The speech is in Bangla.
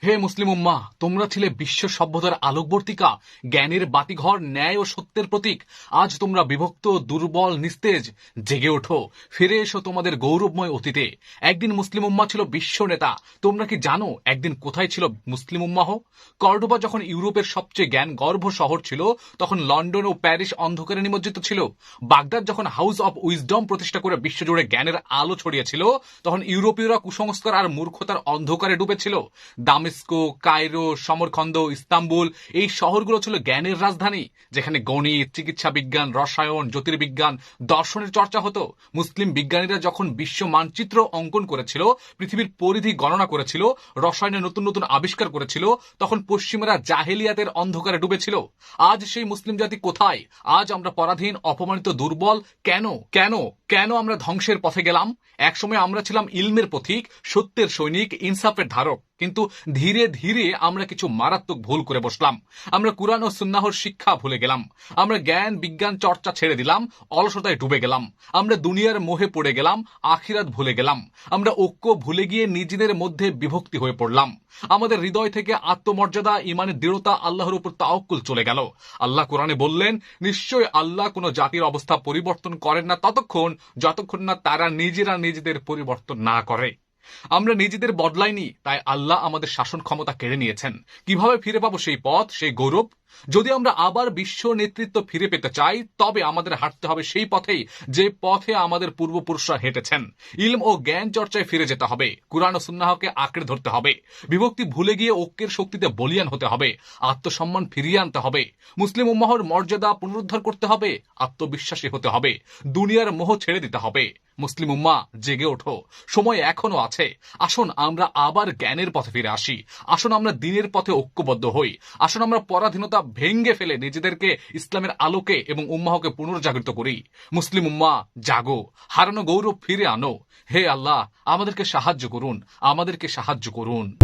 হে মুসলিম উম্মা, তোমরা ছিলে বিশ্ব সভ্যতার আলোকবর্তিকা, জ্ঞানের বাতিঘর, ন্যায় ও সত্যের প্রতীক। আজ তোমরা বিভক্ত, দুর্বল, নিস্তেজ। জেগে ওঠো, ফিরে এসো তোমাদের গৌরবময় অতীতে। একদিন মুসলিম উম্মা ছিল বিশ্ব নেতা। তোমরা কি জানো একদিন কোথায় ছিল মুসলিম উম্মাহ? কর্ডোবা যখন ইউরোপের সবচেয়ে জ্ঞান গর্ভ শহর ছিল, তখন লন্ডন ও প্যারিস অন্ধকারে নিমজ্জিত ছিল। বাগদাদ যখন হাউস অব উইজডম প্রতিষ্ঠা করে বিশ্বজুড়ে জ্ঞানের আলো ছড়িয়েছিল, তখন ইউরোপীয়রা কুসংস্কার আর মূর্খতার অন্ধকারে ডুবেছিল। দামেস্কো, কায়রো, সমরখন্দ, ইস্তাম্বুল এই শহরগুলো ছিল জ্ঞানের রাজধানী, যেখানে গণিত, চিকিৎসা বিজ্ঞান, রসায়ন, জ্যোতির্বিজ্ঞান, দর্শনের চর্চা হতো। মুসলিম বিজ্ঞানীরা যখন বিশ্ব মানচিত্র অঙ্কন করেছিল, পৃথিবীর পরিধি গণনা করেছিল, রসায়নের নতুন নতুন আবিষ্কার করেছিল, তখন পশ্চিমারা জাহেলিয়াতের অন্ধকারে ডুবেছিল। আজ সেই মুসলিম জাতি কোথায়? আজ আমরা পরাধীন, অপমানিত, দুর্বল। কেন কেন কেন আমরা ধ্বংসের পথে গেলাম? একসময় আমরা ছিলাম ইলমের পথিক, সত্যের সৈনিক, ইনসাফের ধারক। কিন্তু ধীরে ধীরে আমরা কিছু মারাত্মক ভুল করে বসলাম। আমরা কুরআন ও সুন্নাহর শিক্ষা ভুলে গেলাম। আমরা জ্ঞান বিজ্ঞান চর্চা ছেড়ে দিলাম, অলসতায় ডুবে গেলাম। আমরা দুনিয়ার মোহে পড়ে গেলাম, আখিরাত ভুলে গেলাম। আমরা ঐক্য ভুলে গিয়ে নিজেদের মধ্যে বিভক্তি হয়ে পড়লাম। আমাদের হৃদয় থেকে আত্মমর্যাদা, ইমানের দৃঢ়তা, আল্লাহর উপর তাওয়াক্কুল চলে গেল। আল্লাহ কোরআনে বললেন, নিশ্চয় আল্লাহ কোনো জাতির অবস্থা পরিবর্তন করেন না যতক্ষণ না তারা নিজেরা নিজেদের পরিবর্তন না করে। আমরা নিজেদের বদলাইনি, তাই আল্লাহ আমাদের শাসন ক্ষমতা কেড়ে নিয়েছেন। কিভাবে ফিরে পাবো সেই পথ, সেই গৌরব? যদি আমরা আবার বিশ্ব নেতৃত্ব ফিরে পেতে চাই, তবে আমাদের হাঁটতে হবে সেই পথেই যে পথে আমাদের পূর্বপুরুষরা হেঁটেছেন। ইলম ও জ্ঞান চর্চায় ফিরে যেতে হবে, কুরআন ও সুন্নাহকে আঁকড়ে ধরতে হবে, বিভক্তি ভুলে গিয়ে ঐক্যের শক্তিতে বলিয়ান হতে হবে, আত্মসম্মান ফিরিয়ে আনতে হবে, মুসলিম উম্মাহর মর্যাদা পুনরুদ্ধার করতে হবে, আত্মবিশ্বাসী হতে হবে, দুনিয়ার মোহ ছেড়ে দিতে হবে। মুসলিম উম্মা, জেগে ওঠো, সময় এখনো আছে। আসুন আমরা আবার জ্ঞানের পথে ফিরে আসি। আসুন আমরা দ্বীনের পথে ঐক্যবদ্ধ হই। আসুন আমরা পরাধীনতা ভেঙ্গে ফেলে নিজেদেরকে ইসলামের আলোকে এবং উম্মাহকে পুনর্জাগৃত করি। মুসলিম উম্মা, জাগো, হারানো গৌরব ফিরে আনো। হে আল্লাহ, আমাদেরকে সাহায্য করুন, আমাদেরকে সাহায্য করুন।